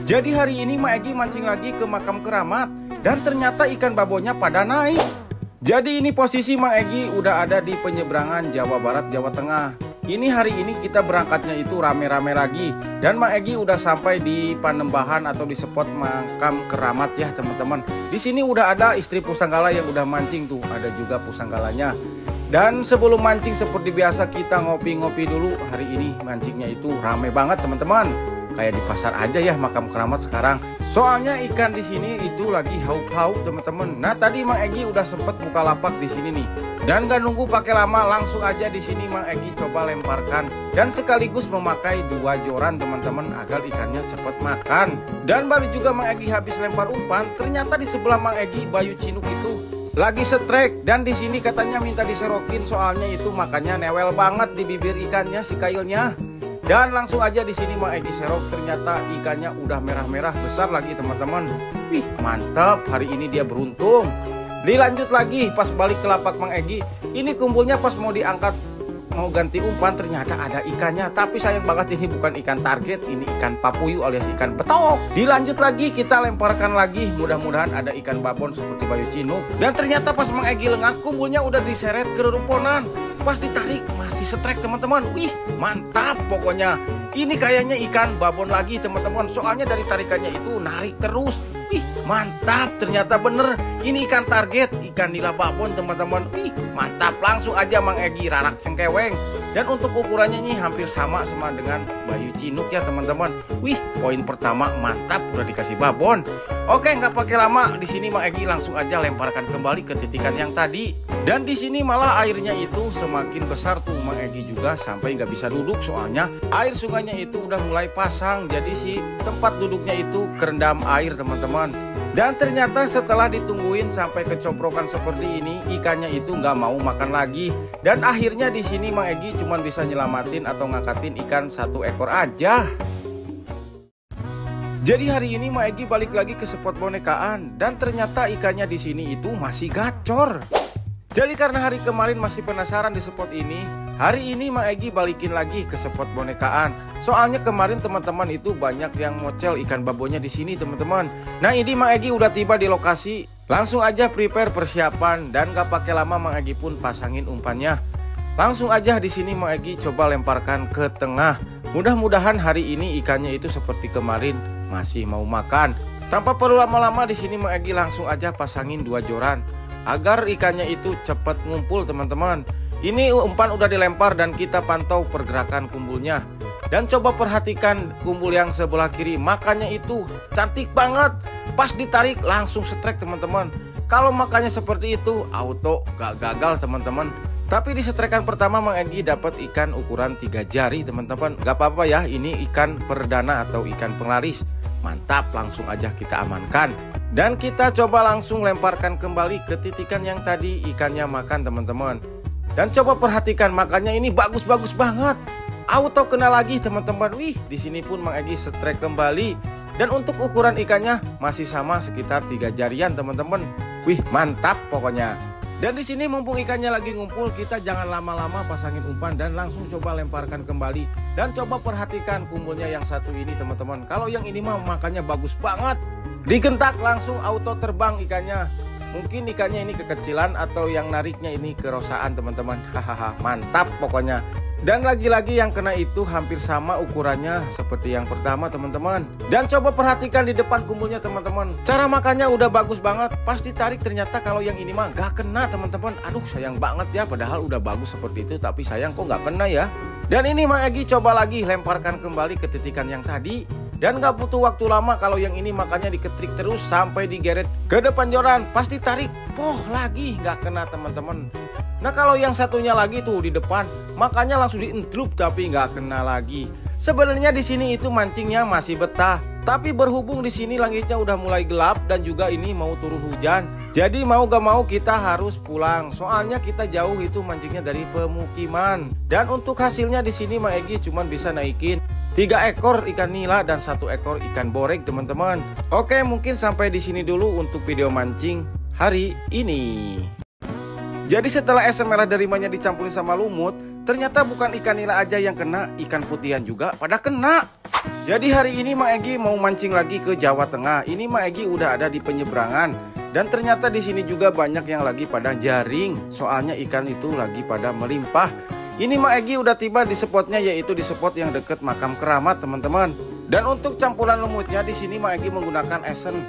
Jadi hari ini Mak Egi mancing lagi ke makam keramat dan ternyata ikan babonnya pada naik. Jadi ini posisi Mak Egi udah ada di penyeberangan Jawa Barat Jawa Tengah. Ini hari ini kita berangkatnya itu rame-rame lagi dan Mak Egi udah sampai di Panembahan atau di spot makam keramat ya teman-teman. Di sini udah ada istri Pusanggala yang udah mancing tuh, ada juga Pusanggalanya. Dan sebelum mancing seperti biasa kita ngopi-ngopi dulu. Hari ini mancingnya itu rame banget teman-teman. Kayak di pasar aja ya makam keramat sekarang. Soalnya ikan di sini itu lagi haup-haup teman-teman. Nah tadi Mak Egi udah sempet buka lapak di sini nih. Dan gak nunggu pakai lama, langsung aja di sini Mak Egi coba lemparkan dan sekaligus memakai 2 joran teman-teman agar ikannya cepat makan. Dan baru juga Mak Egi habis lempar umpan, ternyata di sebelah Mak Egi Bayu Cinuk itu lagi setrek dan di sini katanya minta diserokin soalnya itu makannya newel banget di bibir ikannya si kailnya. Dan langsung aja di sini Mak Egi serok, ternyata ikannya udah merah-merah besar lagi teman-teman. Wih mantap, hari ini dia beruntung. Dilanjut lagi pas balik ke lapak Mak Egi, ini kumpulnya pas mau diangkat mau ganti umpan ternyata ada ikannya. Tapi sayang banget ini bukan ikan target, ini ikan papuyu alias ikan betok. Dilanjut lagi kita lemparkan lagi, mudah-mudahan ada ikan babon seperti Bayu Cinuk. Dan ternyata pas Mak Egi lengah kumpulnya udah diseret ke rerumponan. Pas ditarik masih setrek teman-teman. Wih mantap pokoknya. Ini kayaknya ikan babon lagi teman-teman. Soalnya dari tarikannya itu narik terus. Wih mantap, ternyata bener ini ikan target, ikan nila babon teman-teman. Wih mantap, langsung aja Mang Egi rarak sengkeweng. Dan untuk ukurannya ini hampir sama dengan Bayu Cinuk ya teman-teman. Wih poin pertama mantap, udah dikasih babon. Oke nggak pakai lama, di sini Mang Egi langsung aja lemparkan kembali ke titikan yang tadi. Dan di sini malah airnya itu semakin besar tuh Mang Egi juga sampai nggak bisa duduk soalnya air sungainya itu udah mulai pasang. Jadi si tempat duduknya itu kerendam air teman-teman. Dan ternyata setelah ditungguin sampai kecoprokan seperti ini, ikannya itu nggak mau makan lagi. Dan akhirnya di sini Mang Egi cuma bisa nyelamatin atau ngangkatin ikan 1 ekor aja. Jadi hari ini Mang Egi balik lagi ke spot bonekaan dan ternyata ikannya di sini itu masih gacor. Jadi karena hari kemarin masih penasaran di spot ini, hari ini Mang Egi balikin lagi ke spot bonekaan. Soalnya kemarin teman-teman itu banyak yang mocel ikan babonnya di sini teman-teman. Nah ini Mang Egi udah tiba di lokasi, langsung aja prepare persiapan dan gak pakai lama Mang Egi pun pasangin umpannya. Langsung aja di sini Mang Egi coba lemparkan ke tengah. Mudah-mudahan hari ini ikannya itu seperti kemarin masih mau makan. Tanpa perlu lama-lama di sini Mang Egi langsung aja pasangin 2 joran agar ikannya itu cepat ngumpul teman-teman. Ini umpan udah dilempar dan kita pantau pergerakan kumpulnya. Dan coba perhatikan kumpul yang sebelah kiri, makannya itu cantik banget. Pas ditarik langsung setrek teman-teman. Kalau makannya seperti itu auto gak gagal teman-teman. Tapi di setrekan pertama Mang Egi dapat ikan ukuran 3 jari teman-teman. Gak apa-apa ya, ini ikan perdana atau ikan penglaris. Mantap, langsung aja kita amankan. Dan kita coba langsung lemparkan kembali ke titikan yang tadi ikannya makan teman-teman. Dan coba perhatikan makannya ini bagus-bagus banget. Auto kena lagi teman-teman. Wih, di sini pun Mang Egi setrek kembali. Dan untuk ukuran ikannya masih sama sekitar 3 jarian teman-teman. Wih, mantap pokoknya. Dan di sini mumpung ikannya lagi ngumpul, kita jangan lama-lama pasangin umpan dan langsung coba lemparkan kembali. Dan coba perhatikan kumpulnya yang satu ini teman-teman. Kalau yang ini mah makannya bagus banget. Digentak langsung auto terbang ikannya. Mungkin ikannya ini kekecilan atau yang nariknya ini kerosaan teman-teman. Hahaha, mantap pokoknya. Dan lagi-lagi yang kena itu hampir sama ukurannya seperti yang pertama teman-teman. Dan coba perhatikan di depan kumpulnya teman-teman. Cara makannya udah bagus banget. Pas ditarik ternyata kalau yang ini mah gak kena teman-teman. Aduh sayang banget ya, padahal udah bagus seperti itu tapi sayang kok gak kena ya. Dan ini Mang Egi coba lagi lemparkan kembali ke titikan yang tadi. Dan gak butuh waktu lama, kalau yang ini makannya diketrik terus sampai digeret ke depan joran. Pas ditarik, poh lagi gak kena teman-teman. Nah kalau yang satunya lagi tuh di depan, makannya langsung dientrup tapi gak kena lagi. Sebenarnya di sini itu mancingnya masih betah, tapi berhubung di sini langitnya udah mulai gelap dan juga ini mau turun hujan. Jadi mau gak mau kita harus pulang. Soalnya kita jauh itu mancingnya dari pemukiman. Dan untuk hasilnya di sini Mang Egi cuma bisa naikin 3 ekor ikan nila dan 1 ekor ikan borek teman-teman. Oke, mungkin sampai di sini dulu untuk video mancing hari ini. Jadi setelah esen merah derimanya dicampurin sama lumut, ternyata bukan ikan nila aja yang kena, ikan putihan juga pada kena. Jadi hari ini Mang Egy mau mancing lagi ke Jawa Tengah. Ini Mang Egy udah ada di penyeberangan. Dan ternyata di sini juga banyak yang lagi pada jaring. Soalnya ikan itu lagi pada melimpah. Ini Mang Egy udah tiba di spotnya, yaitu di spot yang deket makam keramat teman-teman. Dan untuk campuran lumutnya di sini Mang Egy menggunakan esen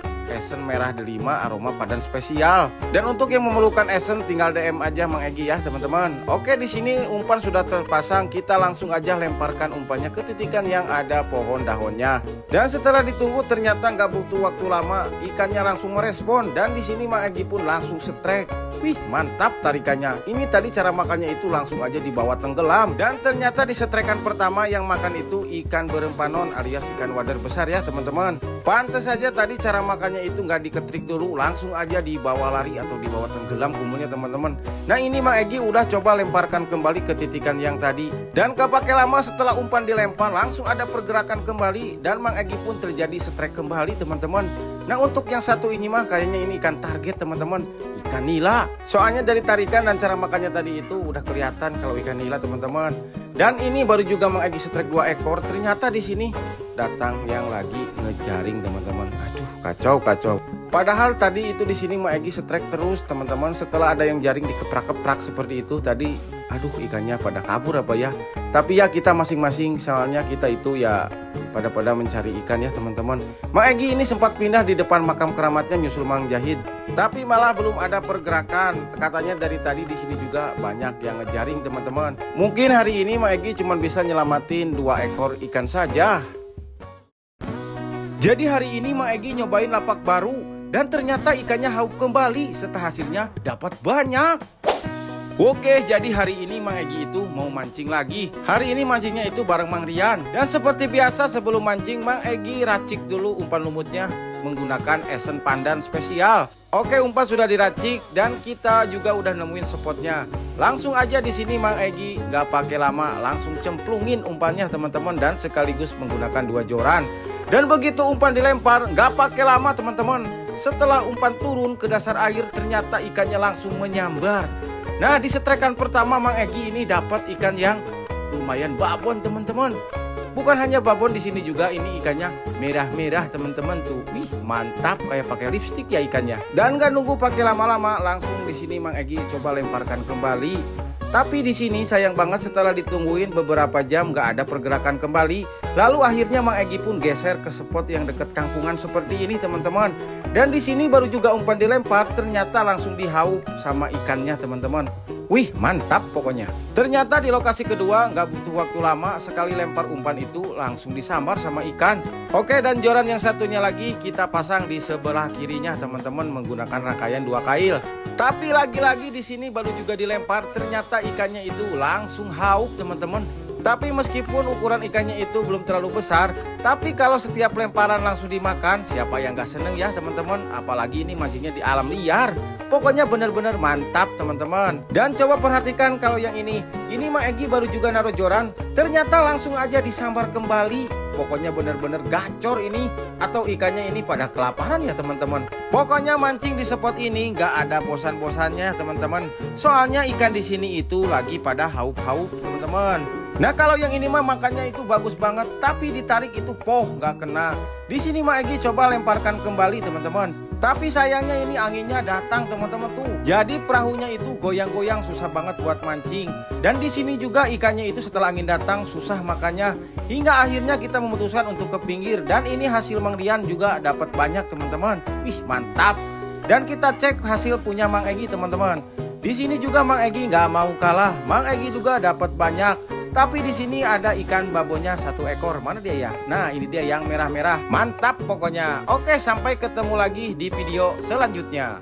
merah delima aroma padan spesial. Dan untuk yang memerlukan esen tinggal DM aja Mang Egy ya teman-teman. Oke, di sini umpan sudah terpasang, kita langsung aja lemparkan umpannya ke titikan yang ada pohon daunnya. Dan setelah ditunggu ternyata nggak butuh waktu lama, ikannya langsung merespon dan di sini Mang Egy pun langsung setrek. Wih, mantap tarikannya. Ini tadi cara makannya itu langsung aja dibawa tenggelam. Dan ternyata di setrekan pertama yang makan itu ikan berempanon alias ikan wader besar ya teman-teman. Pantes saja tadi cara makannya itu nggak diketrik dulu, langsung aja dibawa lari atau dibawa tenggelam kumulnya teman-teman. Nah ini Mang Egy udah coba lemparkan kembali ke titikan yang tadi. Dan gak pakai lama setelah umpan dilempar langsung ada pergerakan kembali. Dan Mang Egy pun terjadi setrek kembali teman-teman. Nah untuk yang satu ini mah kayaknya ini ikan target teman-teman, ikan nila. Soalnya dari tarikan dan cara makannya tadi itu udah kelihatan kalau ikan nila teman-teman. Dan ini baru juga Mang Egy setrek 2 ekor. Ternyata di sini datang yang lagi ngejaring teman-teman. Aduh kacau. Padahal tadi itu di sini Mang Egy setrek terus teman-teman. Setelah ada yang jaring dikeprak-keprak seperti itu tadi, aduh ikannya pada kabur apa ya. Tapi ya kita masing-masing, soalnya kita itu ya pada mencari ikan ya teman-teman. Mang Egy ini sempat pindah di depan makam keramatnya nyusul Mang Jahid, tapi malah belum ada pergerakan. Katanya dari tadi di sini juga banyak yang ngejaring teman-teman. Mungkin hari ini Mang Egy cuma bisa nyelamatin 2 ekor ikan saja. Jadi hari ini Mang Egy nyobain lapak baru dan ternyata ikannya haup kembali setelah hasilnya dapat banyak. Oke, jadi hari ini Mang Egy itu mau mancing lagi. Hari ini mancingnya itu bareng Mang Rian. Dan seperti biasa sebelum mancing Mang Egy racik dulu umpan lumutnya menggunakan esen pandan spesial. Oke, umpan sudah diracik dan kita juga udah nemuin spotnya. Langsung aja di sini Mang Egy nggak pakai lama, langsung cemplungin umpannya teman-teman dan sekaligus menggunakan 2 joran. Dan begitu umpan dilempar nggak pakai lama teman-teman. Setelah umpan turun ke dasar air ternyata ikannya langsung menyambar. Nah di setrekan pertama Mang Egy ini dapat ikan yang lumayan babon teman-teman. Bukan hanya babon, di sini juga ini ikannya merah-merah teman-teman tuh. Wih mantap, kayak pakai lipstik ya ikannya. Dan gak nunggu pakai lama-lama, langsung di sini Mang Egy coba lemparkan kembali. Tapi di sini sayang banget setelah ditungguin beberapa jam gak ada pergerakan kembali. Lalu akhirnya Mang Egy pun geser ke spot yang dekat kampungan seperti ini teman-teman. Dan di sini baru juga umpan dilempar ternyata langsung dihaup sama ikannya teman-teman. Wih mantap pokoknya. Ternyata di lokasi kedua nggak butuh waktu lama, sekali lempar umpan itu langsung disambar sama ikan. Oke, dan joran yang satunya lagi kita pasang di sebelah kirinya teman-teman menggunakan rangkaian 2 kail. Tapi lagi-lagi di sini baru juga dilempar ternyata ikannya itu langsung haup teman-teman. Tapi meskipun ukuran ikannya itu belum terlalu besar, tapi kalau setiap lemparan langsung dimakan, siapa yang gak seneng ya teman-teman. Apalagi ini mancingnya di alam liar. Pokoknya bener-bener mantap teman-teman. Dan coba perhatikan kalau yang ini Mang Egy baru juga naruh joran, ternyata langsung aja disambar kembali. Pokoknya bener-bener gacor ini, atau ikannya ini pada kelaparan ya teman-teman. Pokoknya mancing di spot ini gak ada bosan-bosannya teman-teman. Soalnya ikan di sini itu lagi pada haup-haup teman-teman. Nah kalau yang ini mah makannya itu bagus banget, tapi ditarik itu nggak kena. Di sini Mang Egy coba lemparkan kembali teman-teman. Tapi sayangnya ini anginnya datang teman-teman tuh. Jadi perahunya itu goyang-goyang, susah banget buat mancing. Dan di sini juga ikannya itu setelah angin datang susah makannya. Hingga akhirnya kita memutuskan untuk ke pinggir. Dan ini hasil Mang Rian juga dapat banyak teman-teman. Wih mantap. Dan kita cek hasil punya Mang Egy teman-teman. Di sini juga Mang Egy nggak mau kalah. Mang Egy juga dapat banyak. Tapi di sini ada ikan babonnya 1 ekor. Mana dia ya? Nah ini dia yang merah-merah. Mantap pokoknya. Oke, sampai ketemu lagi di video selanjutnya.